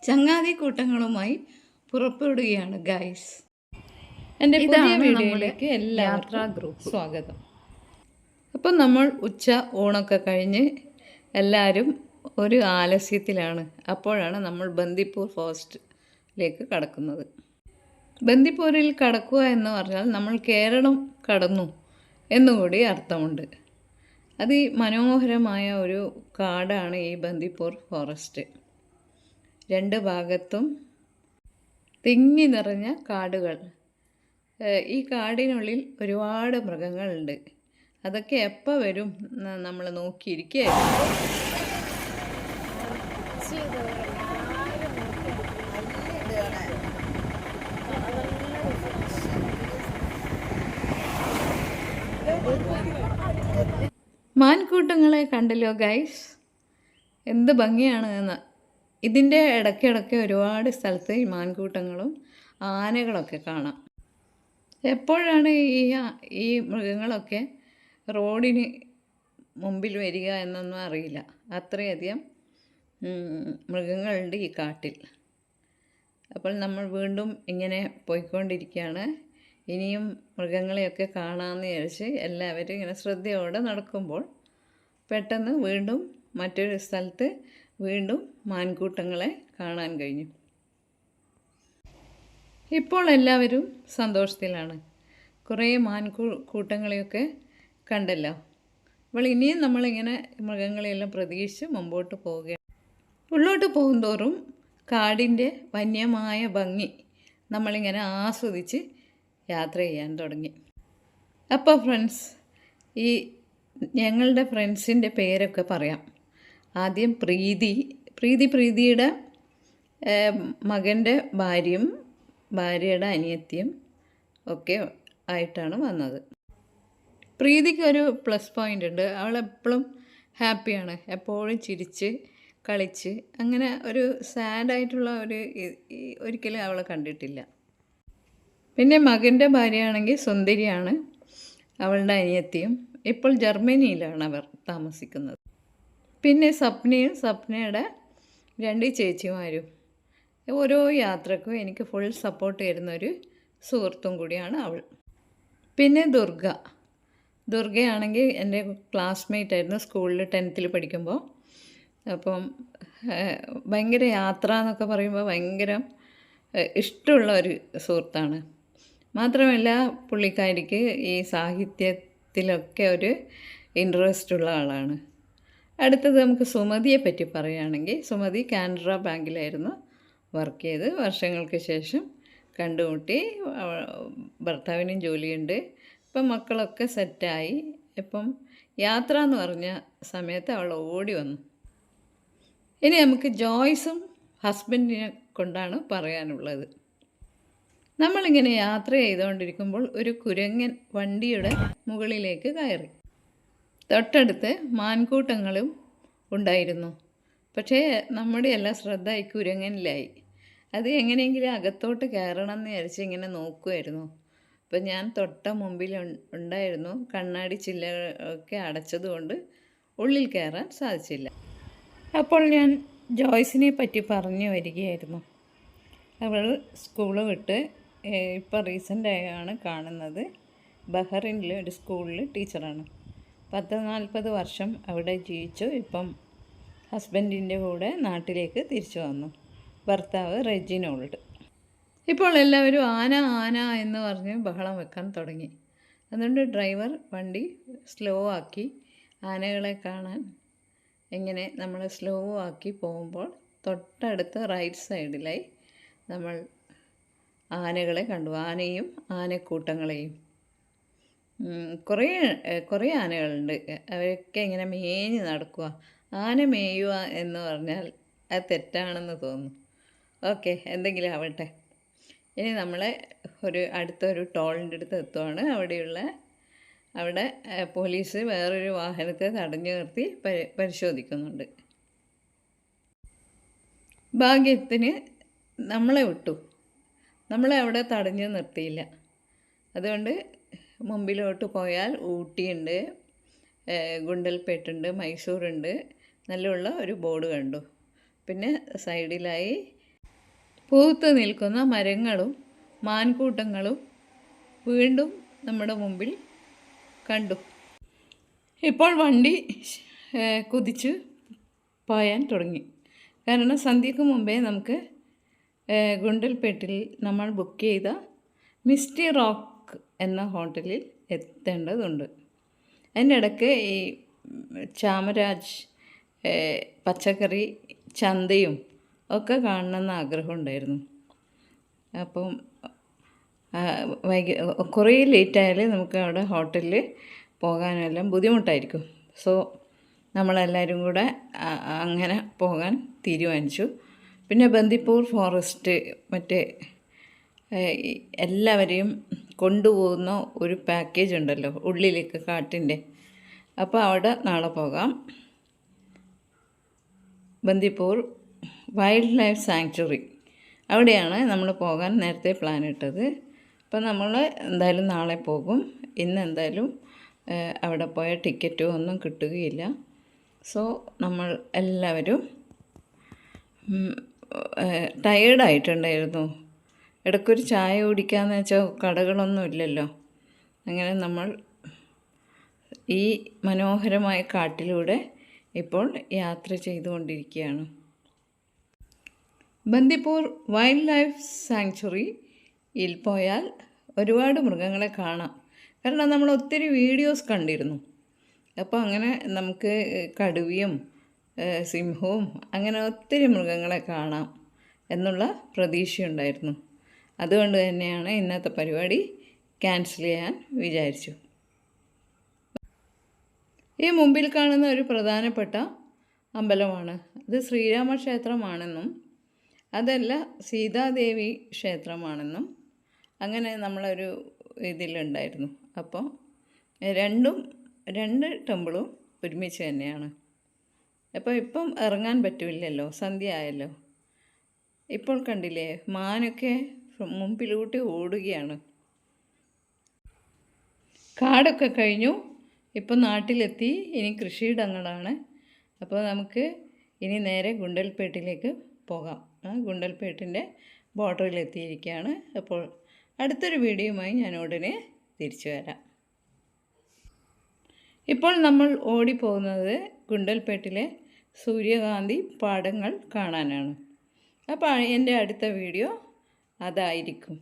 ചങ്ങാതി കൂട്ടങ്ങളുമായി പുറപ്പെടുകയാണ് ഗൈസ്. എൻ്റെ പുതിയ വീഡിയോയിലേക്ക് എല്ലാവർക്കും സ്വാഗതം. അപ്പം നമ്മൾ ഊണൊക്കെ കഴിഞ്ഞ് എല്ലാവരും ഒരു ആലസ്യത്തിലാണ്. അപ്പോഴാണ് നമ്മൾ ബന്ദിപ്പൂർ ഫോറസ്റ്റിലേക്ക് കടക്കുന്നത്. ബന്ദിപ്പൂരിൽ കടക്കുക എന്ന് പറഞ്ഞാൽ നമ്മൾ കേരളം കടന്നു എന്നുകൂടി അർത്ഥമുണ്ട്. അതിമനോഹരമായ ഒരു കാടാണ് ഈ ബന്ദിപ്പൂർ ഫോറസ്റ്റ്. രണ്ട് ഭാഗത്തും തിങ്ങി നിറഞ്ഞ കാടുകൾ. ഈ കാടിനുള്ളിൽ ഒരുപാട് മൃഗങ്ങളുണ്ട്. അതൊക്കെ എപ്പോൾ വരും നമ്മൾ നോക്കിയിരിക്കുകയായിരുന്നു. മാൻകൂട്ടങ്ങളെ കണ്ടല്ലോ ഗൈസ്, എന്ത് ഭംഗിയാണ് എന്ന്. ഇതിൻ്റെ ഇടയ്ക്കിടയ്ക്ക് ഒരുപാട് സ്ഥലത്ത് ഈ മാൻകൂട്ടങ്ങളും ആനകളൊക്കെ കാണാം. എപ്പോഴാണ് ഈ മൃഗങ്ങളൊക്കെ റോഡിന് മുമ്പിൽ വരിക എന്നൊന്നും അറിയില്ല. അത്രയധികം മൃഗങ്ങളുണ്ട് ഈ കാട്ടിൽ. അപ്പോൾ നമ്മൾ വീണ്ടും ഇങ്ങനെ പോയിക്കൊണ്ടിരിക്കുകയാണ്. ഇനിയും മൃഗങ്ങളെയൊക്കെ കാണാമെന്ന് വിചാരിച്ച് എല്ലാവരും ഇങ്ങനെ ശ്രദ്ധയോടെ നടക്കുമ്പോൾ പെട്ടെന്ന് വീണ്ടും മറ്റൊരു സ്ഥലത്ത് വീണ്ടും മാൻകൂട്ടങ്ങളെ കാണാൻ കഴിഞ്ഞു. ഇപ്പോൾ എല്ലാവരും സന്തോഷത്തിലാണ്. കുറേ കൂട്ടങ്ങളെയൊക്കെ കണ്ടല്ലോ. അപ്പോൾ ഇനിയും നമ്മളിങ്ങനെ മൃഗങ്ങളെയെല്ലാം പ്രതീക്ഷിച്ച് മുമ്പോട്ട് പോവുകയാണ്. ഉള്ളോട്ട് പോകുന്തോറും കാടിൻ്റെ വന്യമായ ഭംഗി നമ്മളിങ്ങനെ ആസ്വദിച്ച് യാത്ര ചെയ്യാൻ തുടങ്ങി. അപ്പോൾ ഫ്രണ്ട്സ്, ഈ ഞങ്ങളുടെ ഫ്രണ്ട്സിൻ്റെ പേരൊക്കെ പറയാം. ആദ്യം പ്രീതിയുടെ മകൻ്റെ ഭാര്യയുടെ അനിയത്തിയും ഒക്കെ ആയിട്ടാണ് വന്നത്. പ്രീതിക്ക് ഒരു പ്ലസ് പോയിൻ്റ് ഉണ്ട്. അവളെപ്പോഴും ഹാപ്പിയാണ്, എപ്പോഴും ചിരിച്ച് കളിച്ച്. അങ്ങനെ ഒരു സാഡായിട്ടുള്ള ഒരിക്കലും അവളെ കണ്ടിട്ടില്ല. പിന്നെ മകൻ്റെ ഭാര്യയാണെങ്കിൽ സുന്ദരിയാണ്. അവളുടെ അനിയത്തിയും ഇപ്പോൾ ജർമ്മനിയിലാണ് അവർ താമസിക്കുന്നത്. പിന്നെ സ്വപ്നയുടെ 2 ചേച്ചിമാരും. ഓരോ യാത്രക്കും എനിക്ക് ഫുൾ സപ്പോർട്ട് തരുന്നൊരു സുഹൃത്തും കൂടിയാണ് അവൾ. പിന്നെ ദുർഗയാണെങ്കിൽ എൻ്റെ ക്ലാസ്മേറ്റ് ആയിരുന്നു സ്കൂളിൽ 10th പഠിക്കുമ്പോൾ. അപ്പം ഭയങ്കര യാത്ര എന്നൊക്കെ പറയുമ്പോൾ ഭയങ്കര ഇഷ്ടമുള്ള ഒരു സുഹൃത്താണ്. മാത്രമല്ല പുള്ളിക്കാരിക്ക് ഈ സാഹിത്യത്തിലൊക്കെ ഒരു ഇൻട്രസ്റ്റ് ഉള്ള ആളാണ്. അടുത്തത് നമുക്ക് സുമതിയെ പറ്റി പറയുകയാണെങ്കിൽ, സുമതി കാനറ ബാങ്കിലായിരുന്നു വർക്ക് ചെയ്ത്. വർഷങ്ങൾക്ക് ശേഷം കണ്ടുമുട്ടി. ഭർത്താവിനും ജോലിയുണ്ട്. ഇപ്പം മക്കളൊക്കെ സെറ്റായി. ഇപ്പം യാത്ര എന്ന് പറഞ്ഞ സമയത്ത് അവൾ ഓടി വന്നു. ഇനി നമുക്ക് ജോയ്സും ഹസ്ബൻഡിനെ കൊണ്ടാണ് പറയാനുള്ളത്. നമ്മളിങ്ങനെ യാത്ര ചെയ്തുകൊണ്ടിരിക്കുമ്പോൾ ഒരു കുരങ്ങൻ വണ്ടിയുടെ മുകളിലേക്ക് കയറി. തൊട്ടടുത്ത് മാൻകൂട്ടങ്ങളും ഉണ്ടായിരുന്നു. പക്ഷേ നമ്മുടെ എല്ലാ ശ്രദ്ധ ഈ കുരങ്ങനിലായി. അത് എങ്ങനെയെങ്കിലും അകത്തോട്ട് കയറണം എന്ന് വിചാരിച്ച് ഇങ്ങനെ നോക്കുമായിരുന്നു. അപ്പം ഞാൻ തൊട്ട മുമ്പിൽ ഉണ്ടായിരുന്നു. കണ്ണാടി ചില്ലൊക്കെ അടച്ചതുകൊണ്ട് ഉള്ളിൽ കയറാൻ സാധിച്ചില്ല. അപ്പോൾ ഞാൻ ജോയ്സിനെ പറ്റി പറഞ്ഞു വരികയായിരുന്നു. അവൾ സ്കൂള് വിട്ട് ഇപ്പോൾ റീസെൻ്റായാണ് കാണുന്നത്. ബഹ്റിനിലെ ഒരു സ്കൂളിൽ ടീച്ചറാണ്. 40 വർഷം അവിടെ ജീവിച്ചു. ഇപ്പം ഹസ്ബൻഡിൻ്റെ കൂടെ നാട്ടിലേക്ക് തിരിച്ചു വന്നു. ഭർത്താവ് റെജിനോൾഡ്. ഇപ്പോൾ എല്ലാവരും ആന എന്ന് പറഞ്ഞ് ബഹളം വെക്കാൻ തുടങ്ങി. അതുകൊണ്ട് ഡ്രൈവർ വണ്ടി സ്ലോ ആക്കി. ആനകളെ കാണാൻ ഇങ്ങനെ നമ്മൾ സ്ലോ ആക്കി പോകുമ്പോൾ തൊട്ടടുത്ത് റൈറ്റ് സൈഡിലായി നമ്മൾ ആനകളെ കണ്ടു. ആനയും ആനക്കൂട്ടങ്ങളെയും. കുറേ ആനകളുണ്ട്. അവരൊക്കെ ഇങ്ങനെ മേഞ്ഞ് നടക്കുക. ആന മേയുക എന്ന് പറഞ്ഞാൽ അത് തെറ്റാണെന്ന് തോന്നുന്നു. ഓക്കെ, എന്തെങ്കിലും ആവട്ടെ. ഇനി നമ്മളെ അടുത്തൊരു ടോളിൻ്റെ അടുത്ത് എത്തുവാണ്. അവിടെ പോലീസ് വേറൊരു വാഹനത്തെ തടഞ്ഞു നിർത്തി പരിശോധിക്കുന്നുണ്ട്. ഭാഗ്യത്തിന് നമ്മളെ വിട്ടു. നമ്മളെ അവിടെ തടഞ്ഞു നിർത്തിയില്ല. അതുകൊണ്ട് മുമ്പിലോട്ട് പോയാൽ ഊട്ടിയുണ്ട്, ഗുണ്ടൽപേട്ടുണ്ട്, മൈസൂറുണ്ട്. നല്ലുള്ള ഒരു ബോർഡ് കണ്ടു. പിന്നെ സൈഡിലായി പൂത്ത് നിൽക്കുന്ന മരങ്ങളും മാൻകൂട്ടങ്ങളും വീണ്ടും നമ്മുടെ മുമ്പിൽ കണ്ടു. ഇപ്പോൾ വണ്ടി കുതിച്ച് പായാൻ തുടങ്ങി. കാരണം സന്ധ്യയ്ക്ക് മുമ്പേ നമുക്ക് ഗുണ്ടൽപേട്ടിൽ നമ്മൾ ബുക്ക് ചെയ്ത മിസ്റ്റി റോക്ക് എന്ന ഹോട്ടലിൽ എത്തേണ്ടതുണ്ട്. അതിൻ്റെ ഇടയ്ക്ക് ഈ ചാമരാജ് പച്ചക്കറി ചന്തയും ഒക്കെ കാണണമെന്ന് ആഗ്രഹമുണ്ടായിരുന്നു. അപ്പം കുറേ ലേറ്റായാൽ നമുക്ക് അവിടെ ഹോട്ടലിൽ പോകാനെല്ലാം ബുദ്ധിമുട്ടായിരിക്കും. സോ നമ്മളെല്ലാവരും കൂടെ അങ്ങനെ പോകാൻ തീരുമാനിച്ചു. പിന്നെ ബന്ദിപ്പൂർ ഫോറസ്റ്റ് മറ്റേ എല്ലാവരെയും കൊണ്ടുപോകുന്ന ഒരു പാക്കേജ് ഉണ്ടല്ലോ ഉള്ളിലേക്ക് കാട്ടിൻ്റെ, അപ്പോൾ അവിടെ നാളെ പോകാം. ബന്ദിപ്പൂർ വൈൽഡ് ലൈഫ് സാങ്ച്വറി അവിടെയാണ് നമ്മൾ പോകാൻ നേരത്തെ പ്ലാൻ ഇട്ടത്. അപ്പോൾ നമ്മൾ എന്തായാലും നാളെ പോകും. ഇന്ന് എന്തായാലും അവിടെ പോയ ടിക്കറ്റോ ഒന്നും കിട്ടുകയില്ല. സോ നമ്മൾ എല്ലാവരും ടയേർഡായിട്ടുണ്ടായിരുന്നു. ഇടയ്ക്കൊരു ചായ കുടിക്കാമെന്ന് വെച്ചാൽ കടകളൊന്നും ഇല്ലല്ലോ. അങ്ങനെ നമ്മൾ ഈ മനോഹരമായ കാട്ടിലൂടെ ഇപ്പോൾ യാത്ര ചെയ്തുകൊണ്ടിരിക്കുകയാണ്. ബന്ദിപ്പൂർ വൈൽഡ് ലൈഫ് സാങ്ച്വറിയിൽ പോയാൽ ഒരുപാട് മൃഗങ്ങളെ കാണാം. കാരണം നമ്മൾ ഒത്തിരി വീഡിയോസ് കണ്ടിരുന്നു. അപ്പോൾ അങ്ങനെ നമുക്ക് കടുവയും സിംഹവും അങ്ങനെ ഒത്തിരി മൃഗങ്ങളെ കാണാം എന്നുള്ള പ്രതീക്ഷയുണ്ടായിരുന്നു. അതുകൊണ്ട് തന്നെയാണ് ഇന്നത്തെ പരിപാടി ക്യാൻസൽ ചെയ്യാൻ വിചാരിച്ചു. ഈ മുമ്പിൽ കാണുന്ന ഒരു പ്രധാനപ്പെട്ട അമ്പലമാണ്. അത് ശ്രീരാമക്ഷേത്രമാണെന്നും അതല്ല സീതാദേവി ക്ഷേത്രമാണെന്നും അങ്ങനെ നമ്മളൊരു ഇതിലുണ്ടായിരുന്നു. അപ്പോൾ രണ്ട് ടെമ്പിളും ഒരുമിച്ച് തന്നെയാണ്. അപ്പോൾ ഇപ്പം ഇറങ്ങാൻ പറ്റില്ലല്ലോ, സന്ധ്യ ആയല്ലോ. ഇപ്പോൾ കണ്ടില്ലേ, മാനൊക്കെ മുമ്പിലൂട്ടി ഓടുകയാണ്. കാടൊക്കെ കഴിഞ്ഞു, ഇപ്പം നാട്ടിലെത്തി. ഇനി കൃഷിയിടങ്ങളാണ്. അപ്പോൾ നമുക്ക് ഇനി നേരെ ഗുണ്ടൽപേട്ടിലേക്ക് പോകാം. ഗുണ്ടൽപേട്ടിൻ്റെ ബോർഡറിലെത്തിയിരിക്കുകയാണ്. അപ്പോൾ അടുത്തൊരു വീഡിയോയുമായി ഞാൻ ഉടനെ തിരിച്ചു വരാം. ഇപ്പോൾ നമ്മൾ ഓടിപ്പോകുന്നത് ഗുണ്ടൽപേട്ടിലെ സൂര്യകാന്തി പാടങ്ങൾ കാണാനാണ്. അപ്പോൾ എൻ്റെ അടുത്ത വീഡിയോ അതായിരിക്കും.